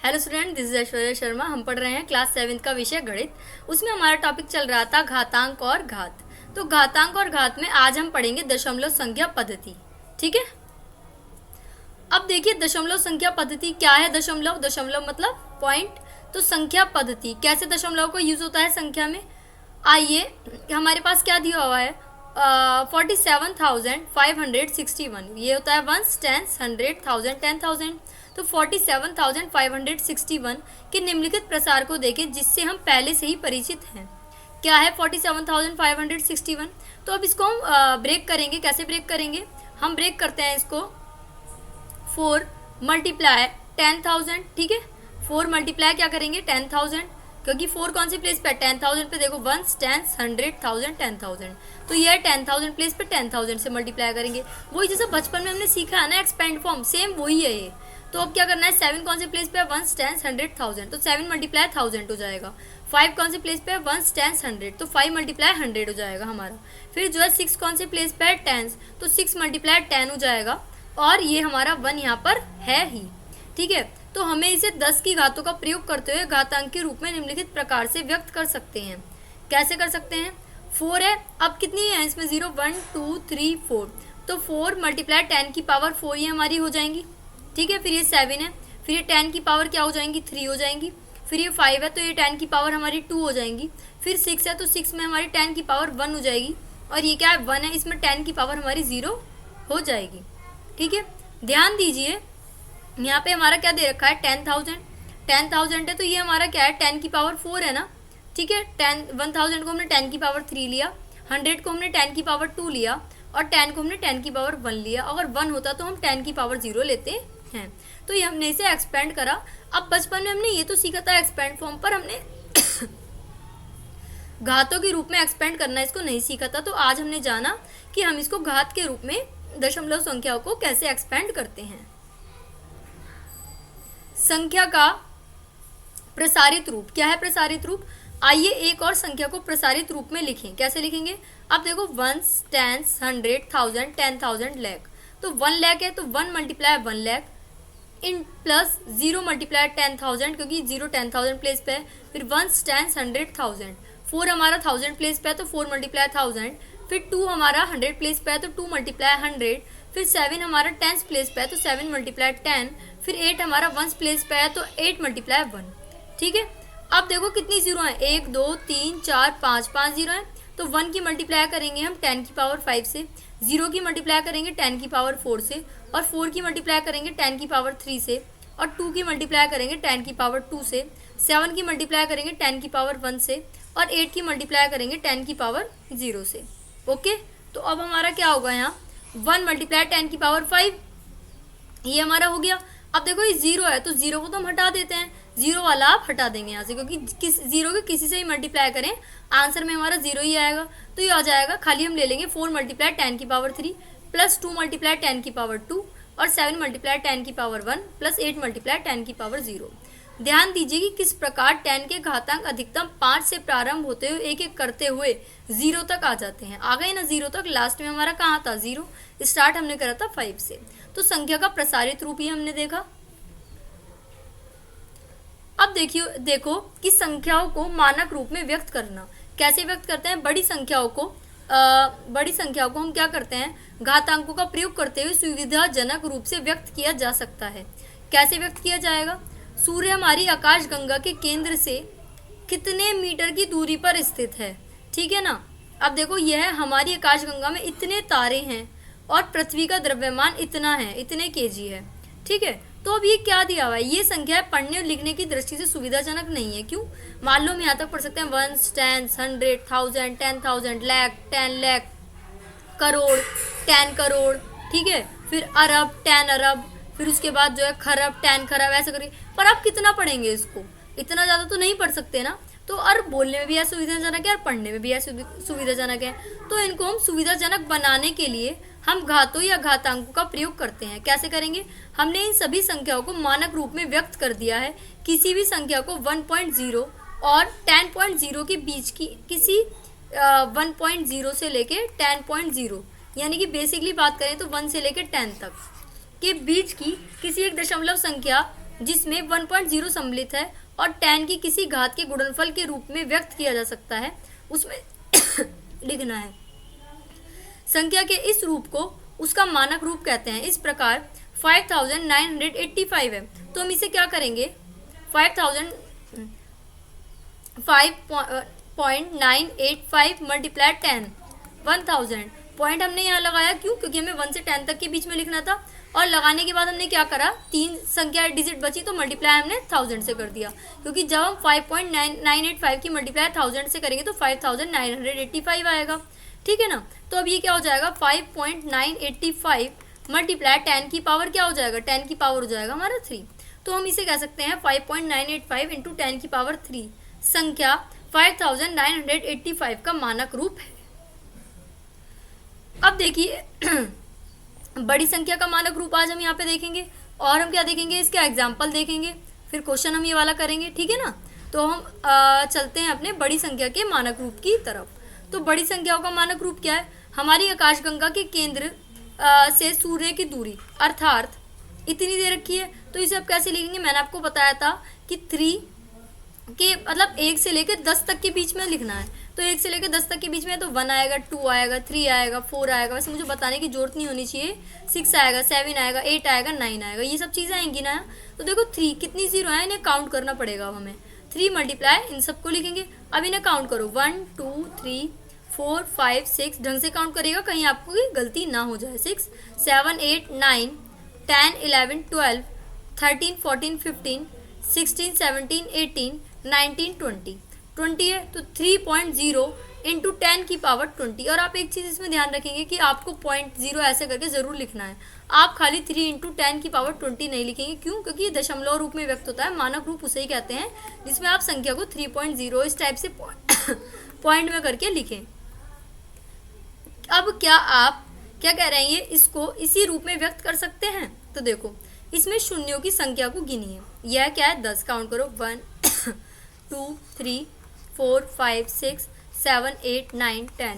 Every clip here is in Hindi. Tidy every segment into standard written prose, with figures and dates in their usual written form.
Hello student, this is Aishwarya Sharma. हम पढ़ रहे हैं क्लास 7 का विषय गणित। उसमें हमारा टॉपिक चल रहा था घातांक और घात। तो घातांक और घात में आज हम पढ़ेंगे दशमलव संख्या पद्धति। ठीक है। अब देखिए दशमलव संख्या पद्धति क्या है। दशमलव दशमलव मतलब पॉइंट। तो संख्या पद्धति कैसे दशमलव को यूज होता है संख्या में। आइए, हमारे पास क्या दिया हुआ है 47,561। ये होता है वंस, टेंस, 100,000, 10,000। तो 47,561 के निम्नलिखित प्रसार को देखें जिससे हम पहले से ही परिचित हैं। क्या है 47,561। तो अब इसको हम ब्रेक करेंगे। कैसे ब्रेक करेंगे? हम ब्रेक करते हैं इसको 4 मल्टीप्लाई 10,000। ठीक है, 4 मल्टीप्लाई क्या करेंगे 10,000, क्योंकि 4 कौन से प्लेस पे है 10,000 पे। देखो वंस, टेंस, 100,000, 10,000। तो ये 10,000 प्लेस पे 10,000 से मल्टीप्लाई करेंगे। वही जैसे बचपन में हमने सीखा है ना एक्सपेंड फॉर्म, सेम वही है ये। तो अब क्या करना है 7 कौन से प्लेस पे है वंस, टेंस, 100,000। तो 7 मल्टीप्लाई 1000 हो जाएगा। 5 कौन से प्लेस पे है वंस, टेंस, 100। तो 5 मल्टीप्लाई 100 हो जाएगा हमारा। फिर जो है 6 कौन से प्लेस पे है टेंस। तो 6 मल्टीप्लाई 10 हो जाएगा। और ये हमारा 1 यहाँ पर है ही। ठीक है, तो हमें इसे 10 की घातों का प्रयोग करते हुए घातांक के रूप में निम्नलिखित प्रकार से व्यक्त कर सकते हैं। कैसे कर सकते हैं? 4 है, अब कितनी है इसमें 0, 1, 2, 3, 4। तो 4 मल्टीप्लाई 10 की पावर 4 ये हमारी हो जाएंगी। ठीक है, फिर ये 7 है, फिर ये 10 की पावर क्या हो जाएंगी 3 हो जाएंगी। फिर ये 5 है तो ये 10 की पावर हमारी 2 हो जाएंगी। फिर 6 है तो 6 में हमारी 10 की पावर 1 हो जाएगी। और ये क्या है 1 है, इसमें 10 की पावर हमारी 0 हो जाएगी। ठीक है, ध्यान दीजिए यहाँ पे हमारा क्या दे रखा है 10,000 है। तो ये हमारा क्या है 10 की पावर 4 है ना। ठीक है, 1000 को हमने 10 की पावर 3 लिया, 100 को हमने 10 की पावर 2 लिया और 10 को हमने 10 की पावर 1 लिया। अगर 1 होता तो हम 10 की पावर 0 लेते हैं। तो ये हमने इसे एक्सपेंड करा। अब बचपन में हमने ये तो सीखा था एक्सपेंड फॉर्म पर, हमने घातों के रूप में एक्सपेंड करना इसको नहीं सीखा था। तो आज हमने जाना कि हम इसको घात के रूप में दशमलव संख्याओं को कैसे एक्सपेंड करते हैं। संख्या का प्रसारित रूप क्या है? प्रसारित रूप, आइए एक और संख्या को प्रसारित रूप में लिखें। कैसे लिखेंगे? अब देखो वंस, टेंस, 100,000, 10,000, लाख। तो 1 लाख है तो 1 multiply 1 lakh in plus 0 multiply 10,000, क्योंकि 0 10,000 प्लेस पे है। फिर वंस, टेंस, 100,000। 4 हमारा 1000 प्लेस पे है तो 4 मल्टीप्लाई 1000। फिर 2 हमारा 100 प्लेस पे है तो 2 मल्टीप्लाई 100। फिर 7 हमारा 10 प्लेस पे है तो 7 मल्टीप्लाई 10। फिर 8 हमारा 1 प्लेस पे है तो 8 मल्टीप्लाई 1। ठीक है, अब देखो कितनी जीरो है 1, 2, 3, 4, 5 जीरो है। तो 1 की मल्टीप्लाई करेंगे हम 10 की पावर 5 से, 0 की मल्टीप्लाई करेंगे 10 की पावर 4 से, और 4 की मल्टीप्लाई करेंगे 10 की पावर 3 से, और 2 की मल्टीप्लाई करेंगे 10 की पावर 2 से, 7 की मल्टीप्लाई करेंगे 10 की पावर 1 से, और 8 की मल्टीप्लाई करेंगे 10 की पावर 0 से। ओके, तो अब हमारा क्या होगा यहाँ 1 मल्टीप्लाई 10 की पावर 5, ये हमारा हो गया। अब देखो ये 0 है तो 0 को तो हम हटा देते हैं, 0 वाला आप हटा देंगे यहाँ से, क्योंकि 0 के किसी से ही मल्टीप्लाई करें आंसर में हमारा 0 ही आएगा। तो ये आ जाएगा, खाली हम ले लेंगे 4 मल्टीप्लाई 10 की पावर 3 प्लस 2 मल्टीप्लाई 10 की पावर 2 और 7 मल्टीप्लाई 10 की पावर 1 प्लस 8 मल्टीप्लाई 10 की पावर 0। ध्यान दीजिए कि किस प्रकार 10 के घातांक अधिकतम 5 से प्रारंभ होते हुए एक एक करते हुए 0 तक आ जाते हैं। आ गए ना 0 तक, लास्ट में हमारा कहाँ था 0, स्टार्ट हमने करा था 5 से। तो संख्या का प्रसारित रूप ही हमने देखा। अब देखो कि संख्याओं को मानक रूप में व्यक्त करना कैसे व्यक्त करते हैं। बड़ी संख्याओं को हम क्या करते हैं घातांकों का प्रयोग करते हुए सुविधाजनक रूप से व्यक्त किया जा सकता है। कैसे व्यक्त किया जाएगा? सूर्य हमारी आकाश गंगा के केंद्र से कितने मीटर की दूरी पर स्थित है। ठीक है ना। अब देखो यह हमारी आकाश गंगा में इतने तारे हैं और पृथ्वी का द्रव्यमान इतना है, इतने केजी है। ठीक है, तो अब ये क्या दिया हुआ है, ये संख्या पढ़ने और लिखने की दृष्टि से सुविधाजनक नहीं है। क्यों? मान लो हम यहाँ तक पढ़ सकते हैं वंस, टेंस, 100,000, 10,000, लाख, 10 लाख, करोड़, 10 करोड़। ठीक है, फिर अरब, 10 अरब, फिर उसके बाद जो है खरब, 10 खरब, ऐसे करिए। पर आप कितना पढ़ेंगे इसको, इतना ज़्यादा तो नहीं पढ़ सकते ना। तो और बोलने में भी यह सुविधाजनक है और पढ़ने में भी यह सुविधाजनक है। तो इनको हम सुविधाजनक बनाने के लिए हम घातों या घातांकों का प्रयोग करते हैं। कैसे करेंगे? हमने इन सभी संख्याओं को मानक रूप में व्यक्त कर दिया है। किसी भी संख्या को 1.0 और 10.0 के बीच की किसी 1.0 से लेके 10.0, यानी कि बेसिकली बात करें तो 1 से लेके 10 तक के बीच की किसी एक दशमलव संख्या जिसमें 1.0 सम्मिलित है और 10 की किसी घात के गुणनफल के रूप में व्यक्त किया जा सकता है, उसमें लिखना है। संख्या के इस रूप को उसका मानक रूप कहते हैं। इस प्रकार 5985 है, तो हम इसे क्या करेंगे, 5.985 मल्टीप्लाई 10 1000 पॉइंट हमने यहाँ लगाया, क्यों, क्योंकि हमें 1 से 10 तक के बीच में लिखना था। और लगाने के बाद हमने क्या करा, 3 संख्या डिजिट बची तो मल्टीप्लाई हमने 1000 से कर दिया, क्योंकि जब हम 5.985 की मल्टीप्लाई 1000 से करेंगे तो 5985 आएगा। ठीक है ना। तो अब ये क्या हो जाएगा, 5.985 मल्टीप्लाई 10 की पावर क्या हो जाएगा, 10 की पावर हो जाएगा हमारा 3। तो हम इसे कह सकते हैं 5.985 इंटू 10 की पावर 3 संख्या 5985 का मानक रूप है। अब देखिए बड़ी संख्या का मानक रूप आज हम यहाँ पे देखेंगे, और हम क्या देखेंगे, इसका एग्जाम्पल देखेंगे, फिर क्वेश्चन हम ये वाला करेंगे। ठीक है ना। तो हम चलते हैं अपने बड़ी संख्या के मानक रूप की तरफ। तो बड़ी संख्याओं का मानक रूप क्या है, हमारी आकाशगंगा के केंद्र से सूर्य की दूरी अर्थात इतनी दे रखी है। तो इसे आप कैसे लिखेंगे, मैंने आपको बताया था कि 3 के मतलब 1 से लेकर 10 तक के बीच में लिखना है। तो 1 से लेकर 10 तक के बीच में तो 1 आएगा, 2 आएगा, 3 आएगा, 4 आएगा, वैसे मुझे बताने की जरूरत नहीं होनी चाहिए, 6 आएगा, 7 आएगा, 8 आएगा, 9 आएगा, ये सब चीज़ें आएंगी ना। तो देखो 3 कितनी जीरो है, इन्हें काउंट करना पड़ेगा हमें। 3 मल्टीप्लाई इन सबको लिखेंगे। अब इन्हें काउंट करो, 1 2 3 4 5 6, ढंग से काउंट करेगा, कहीं आपको गलती ना हो जाए। 6 7 8 9 10 11 12 13 14 15 16 17 18 19 20 20 है, तो 3.0 इंटू 10 की पावर 20। और आप एक चीज़ इसमें ध्यान रखेंगे कि आपको 0.0 ऐसे करके ज़रूर लिखना है, आप खाली 3 इंटू 10 की पावर 20 नहीं लिखेंगे। क्यों, क्योंकि ये दशमलव रूप में व्यक्त होता है, मानक रूप उसे ही कहते हैं जिसमें आप संख्या को 3.0 इस टाइप से पॉइंट में करके लिखें। अब क्या आप क्या कह रहे हैं, इसको इसी रूप में व्यक्त कर सकते हैं। तो देखो इसमें शून्यों की संख्या को गिनिए, यह क्या है 10, काउंट करो 1 2 3 4 5 6 7 8 9 10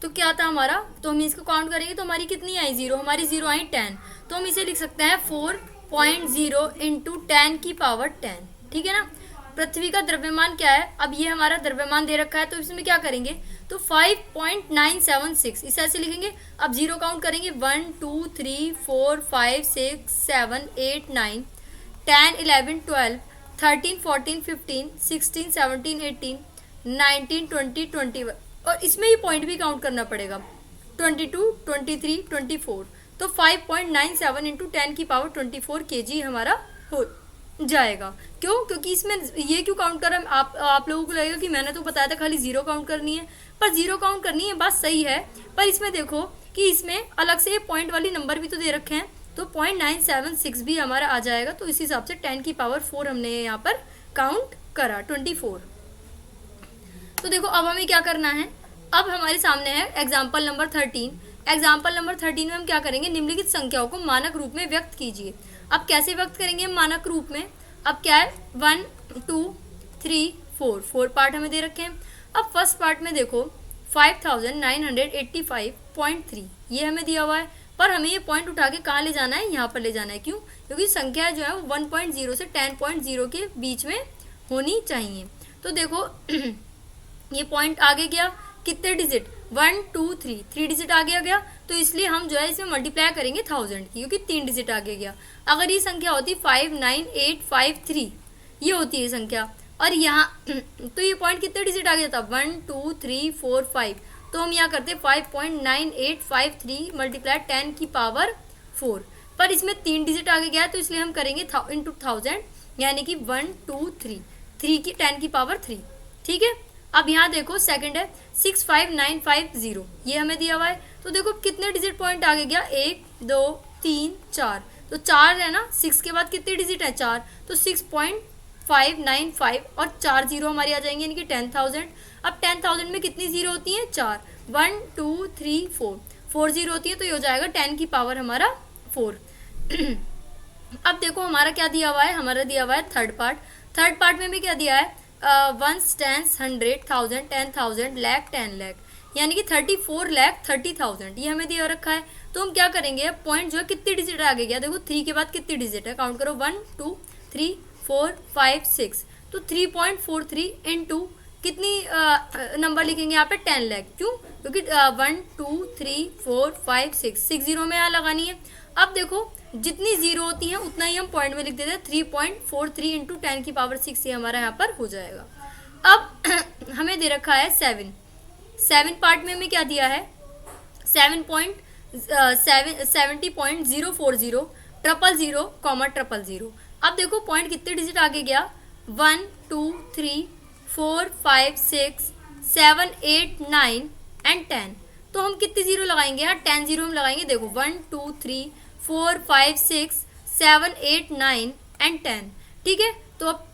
तो क्या था हमारा, तो हम इसको काउंट करेंगे तो हमारी कितनी आई, 0, हमारी 0 आई 10। तो हम इसे लिख सकते हैं 4.0 इंटू 10 की पावर 10। ठीक है ना। पृथ्वी का द्रव्यमान क्या है, अब ये हमारा द्रव्यमान दे रखा है, तो इसमें क्या करेंगे, तो 5.976 इसे ऐसे लिखेंगे। अब 0 काउंट करेंगे, 1 2 3 4 5 6 7 8 9 10 11 12 13 14 15 16 17 18 19 20 21, और इसमें ही पॉइंट भी काउंट करना पड़ेगा, 22 23 24। तो 5.97 इंटू 10 की पावर 24 kg हमारा हो जाएगा। क्यों, क्योंकि इसमें ये क्यों काउंट कर, आप लोगों को लगेगा कि मैंने तो बताया था खाली 0 काउंट करनी है, पर 0 काउंट करनी है, बात सही है, पर इसमें देखो कि इसमें अलग से पॉइंट वाली नंबर भी तो दे रखे हैं, तो 0.976 भी हमारा आ जाएगा। तो इस हिसाब से 10 की पावर 4 हमने यहाँ पर काउंट करा 24। तो देखो अब हमें क्या करना है, अब हमारे सामने है एग्जाम्पल नंबर 13। एग्जाम्पल नंबर 13 में हम क्या करेंगे, निम्नलिखित संख्याओं को मानक रूप में व्यक्त कीजिए। अब कैसे व्यक्त करेंगे हम मानक रूप में, अब क्या है 1 2 3 4 पार्ट हमें दे रखे हैं। अब फर्स्ट पार्ट में देखो 5985.3 ये हमें दिया हुआ है, पर हमें ये पॉइंट उठा के कहाँ ले जाना है, यहाँ पर ले जाना है। क्यों, क्योंकि संख्या जो है वो 1.0 से 10.0 के बीच में होनी चाहिए। तो देखो ये पॉइंट आगे गया, कितने डिजिट, 1 2 3 डिजिट आगे गया, तो इसलिए हम जो है इसमें मल्टीप्लाई करेंगे 1000 की, क्योंकि 3 डिजिट आगे गया। अगर ये संख्या होती 59853 ये होती है संख्या, और यहाँ तो ये पॉइंट कितने डिजिट आगे जाता, 1 2 3 4 5, तो हम यहाँ करते 5.9853 मल्टीप्लाई 10 की पावर 4, पर इसमें 3 डिजिट आगे गया तो इसलिए हम करेंगे इंटू 1000, यानी कि 1 2 3 की 10 की पावर 3। ठीक है। अब यहाँ देखो सेकंड है 65950 ये हमें दिया हुआ है, तो देखो कितने डिजिट पॉइंट आगे गया, 1 2 3 4, तो 4 है ना, 6 के बाद कितने डिजिट है 4, तो 6.595 और 4 जीरो हमारी आ जाएंगे, यानी कि 10,000। अब 10,000 में कितनी जीरो होती हैं, 4, 1 2 3 4 जीरो होती है, तो ये हो जाएगा 10 की पावर हमारा 4। अब देखो हमारा क्या दिया हुआ है, हमारा दिया हुआ है थर्ड पार्ट में भी क्या दिया है, 1 10 100 1000 10,000 लाख 10 लाख, यानी कि 34,30,000 ये हमें दिया रखा है। तो तो हम क्या करेंगे, पॉइंट जो है कितनी डिजिट आगे गया, देखो 3 के बाद कितनी डिजिट है, काउंट करो 1 2 3 4 5 6, तो 3.43 इंटू कितनी नंबर लिखेंगे यहाँ पे 10 लाख, क्यों, क्योंकि 1 2 3 4 5 6 जीरो में यहाँ लगानी है। अब देखो जितनी जीरो होती है उतना ही हम पॉइंट में लिख देते हैं, 3.43 इंटू 10 की पावर 6 ये हमारा यहाँ पर हो जाएगा। अब हमें दे रखा है 7 पार्ट में हमें क्या दिया है, 70.040 000, अब देखो पॉइंट कितने डिजिट आगे गया, 1 2 3 4 5 6 7 8 9 एंड 10, तो हम कितनी जीरो लगाएंगे यार, 10 जीरो हम लगाएंगे, देखो 1 2 3 4 5 6 7 8 9 एंड 10, ठीक है। तो अब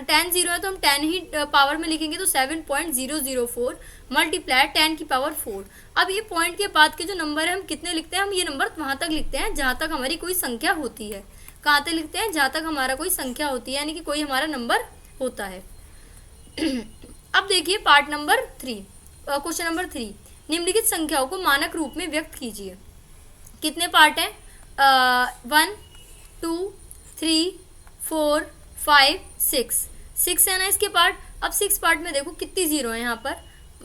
10 जीरो है तो हम 10 ही पावर में लिखेंगे, तो 7.004 मल्टीप्लाई 10 की पावर 4। अब ये पॉइंट के बाद के जो नंबर है हम कितने लिखते हैं, हम ये नंबर वहां तक लिखते हैं जहां तक हमारी कोई संख्या होती है, कहाँ तक लिखते हैं, जहां तक हमारा कोई संख्या होती है, यानी कि कोई हमारा नंबर होता है। अब देखिए पार्ट नंबर 3, क्वेश्चन नंबर 3, निम्नलिखित संख्याओं को मानक रूप में व्यक्त कीजिए। कितने पार्ट हैं, 1 2 3 4 5 6 है ना इसके पार्ट। अब 6 पार्ट में देखो कितनी जीरो है यहाँ पर,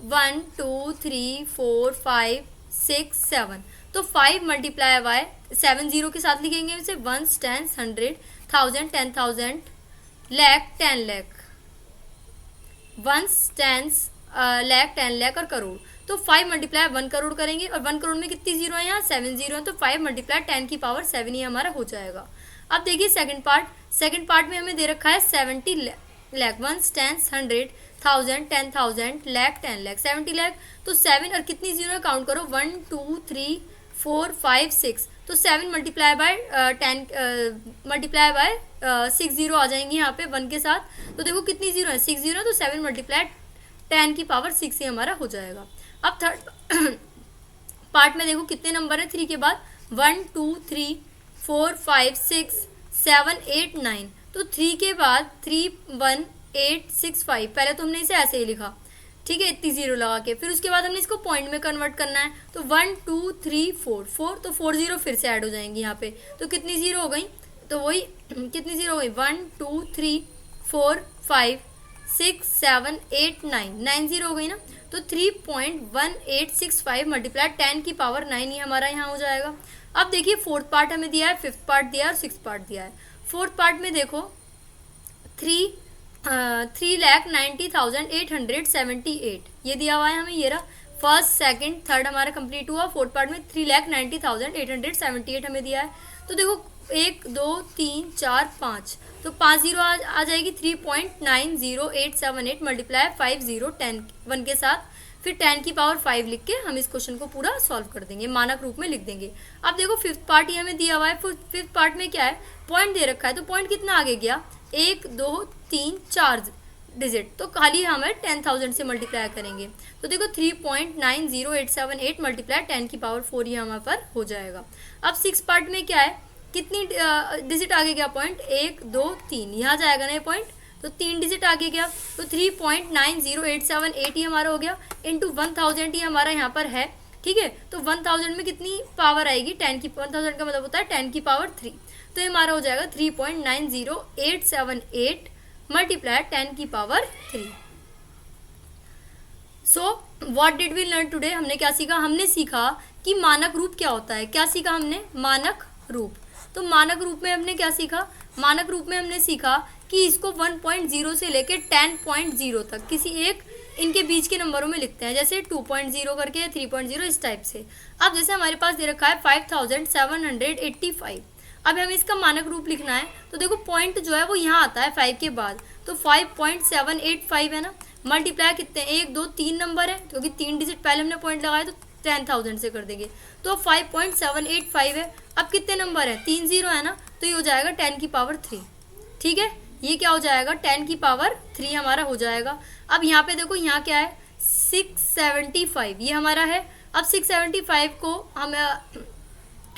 1 2 3 4 5 6 7, तो 5 मल्टीप्लाई बाय 7 जीरो के साथ लिखेंगे इसे, 1 10 100 1000 10,000 लाख 10 लाख, 1 10 लाख 10 लाख और करोड़, तो 5 मल्टीप्लाई 1 करोड़ करेंगे, और 1 करोड़ में कितनी जीरो है यहाँ, 7 जीरो है, तो 5 मल्टीप्लाई 10 की पावर 7 ही हमारा हो जाएगा। अब देखिए सेकंड पार्ट में हमें दे रखा है 70 लाख, 1 10 100 1000 10,000 लाख 10 लाख, 70 लाख, तो 7 और कितनी जीरो है, काउंट करो 1 2 3 4 5 6, तो 7 मल्टीप्लाई बाय 6 जीरो आ जाएंगी यहाँ पे 1 के साथ, तो देखो कितनी जीरो है, 6 जीरो, तो 7 मल्टीप्लाई 10 की पावर 6 ही हमारा हो जाएगा। अब थर्ड पार्ट में देखो कितने नंबर है 3 के बाद, 1 2 3 4 5 6 7 8 9, तो 3 के बाद 3 1 8 6 5, पहले तो हमने इसे ऐसे ही लिखा, ठीक है, इतनी जीरो लगा के, फिर उसके बाद हमने इसको पॉइंट में कन्वर्ट करना है, तो 1 2 3 4, तो 4 जीरो फिर से ऐड हो जाएंगी यहाँ पे, तो कितनी जीरो हो गई, तो वही कितनी जीरो हो गई, 1 2 3 4 5 6 7 8 9 जीरो हो गई ना, तो 3.1865 मल्टीप्लाई 10 की पावर 9 ही हमारा यहाँ हो जाएगा। अब देखिए फोर्थ पार्ट हमें दिया है, फिफ्थ पार्ट दिया है और सिक्स पार्ट दिया है। फोर्थ पार्ट में देखो 3,90,878 ये दिया हुआ है हमें, ये रहा फर्स्ट सेकंड थर्ड हमारा कंप्लीट हुआ। फोर्थ पार्ट में 3,90,878 हमें दिया है, तो देखो 1 2 3 4 5, तो 5 जीरो आ जाएगी, 3.90878 मल्टीप्लाई 5 0 10 1 के साथ, फिर 10 की पावर 5 लिख के हम इस क्वेश्चन को पूरा सॉल्व कर देंगे, मानक रूप में लिख देंगे। अब देखो फिफ्थ पार्ट ये हमें दिया हुआ है, फिफ्थ पार्ट में क्या है, पॉइंट दे रखा है, तो पॉइंट कितना आगे गया, 1 2 3 4 डिजिट, तो खाली हमें 10,000 से मल्टीप्लाई करेंगे, तो देखो 3.90878 मल्टीप्लाई 10 की पावर 4 ही हमारे पर हो जाएगा। अब सिक्स पार्ट में क्या है, कितनी डिजिट आगे गया, पॉइंट 1 2 3, यहाँ जाएगा ना ये पॉइंट, तो 3 डिजिट आगे गया, तो 3.90878 ही हमारा हो गया, इंटू 1000 ही हमारा यहाँ पर है, ठीक है। तो 1000 में कितनी पावर आएगी, 10 की, 1000 का मतलब होता है 10 की पावर 3, तो ये हमारा हो जाएगा 3.90878 मल्टीप्लाई 10 की power 3। So what did we learn today, हमने क्या सीखा, हमने सीखा कि मानक रूप क्या होता है। क्या सीखा हमने, मानक रूप। तो मानक रूप में हमने क्या सीखा, मानक रूप में हमने सीखा कि इसको 1.0 से लेकर 10.0 तक किसी एक इनके बीच के नंबरों में लिखते हैं, जैसे 2.0 करके 3.0 इस टाइप से। अब जैसे हमारे पास दे रखा है 5785, अब हमें इसका मानक रूप लिखना है, तो देखो पॉइंट जो है वो यहाँ आता है 5 के बाद, तो 5.785 है ना, मल्टीप्लाई कितने, 1 2 3 नंबर है, क्योंकि 3 डिजिट पहले हमने पॉइंट लगाया तो 10,000 से कर देंगे, तो 5.785 है। अब कितने नंबर है, 3 जीरो है ना, तो ये हो जाएगा 10 की पावर 3, ठीक है, ये क्या हो जाएगा 10 की पावर 3 हमारा हो जाएगा। अब यहाँ पे देखो, यहाँ क्या है 675, ये हमारा है। अब 675 को हम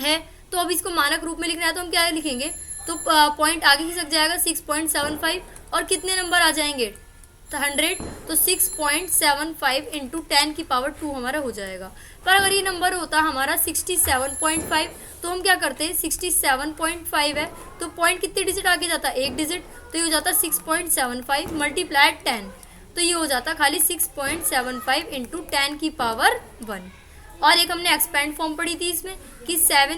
है, तो अब इसको मानक रूप में लिखना है, तो हम क्या लिखेंगे, तो पॉइंट आगे खिसक जाएगा 6.75, और कितने नंबर आ जाएंगे, तो 100, तो 6.75 इंटू 10 की पावर 2 हमारा हो जाएगा। पर अगर ये नंबर होता हमारा 67.5 तो हम क्या करते हैं, 67.5 है तो पॉइंट कितने डिजिट आगे जाता है, एक डिजिट, तो ये हो जाता 6.75 मल्टीप्लाई 10, तो ये हो जाता खाली 6.75 इंटू 10 की पावर 1। और एक हमने एक्सपेंड फॉर्म पढ़ी थी इसमें कि 7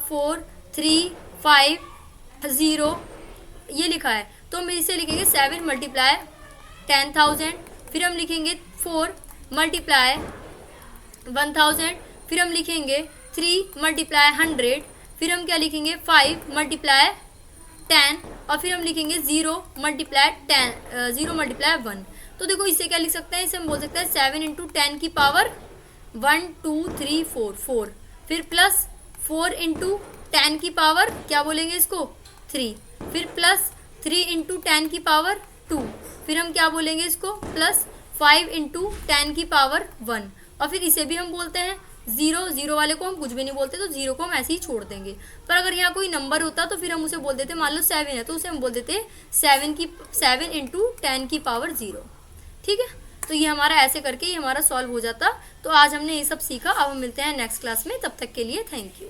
4 3 5 0 ये लिखा है, तो हम इसे लिखेंगे 7 मल्टीप्लाई 10,000, फिर हम लिखेंगे 4 मल्टीप्लाई 1000, फिर हम लिखेंगे 3 मल्टीप्लाई 100, फिर हम क्या लिखेंगे 5 मल्टीप्लाई 10 और फिर हम लिखेंगे 0 मल्टीप्लाई 1। तो देखो इससे क्या लिख सकते हैं, इसे हम बोल सकते हैं 7 इंटू 10 की पावर 1 2 3 4 4, फिर प्लस 4 इंटू 10 की पावर क्या बोलेंगे इसको 3, फिर प्लस 3 इंटू 10 की पावर 2, फिर हम क्या बोलेंगे इसको प्लस 5 इंटू 10 की पावर 1, और फिर इसे भी हम बोलते हैं 0 वाले को हम कुछ भी नहीं बोलते, तो 0 को हम ऐसे ही छोड़ देंगे। पर अगर यहाँ कोई नंबर होता तो फिर हम उसे बोल देते, मान लो 7 है तो उसे हम बोल देते 7 इंटू 10 की पावर 0। ठीक है, तो ये हमारा ऐसे करके ये हमारा सॉल्व हो जाता। तो आज हमने ये सब सीखा, अब हम मिलते हैं नेक्स्ट क्लास में, तब तक के लिए थैंक यू।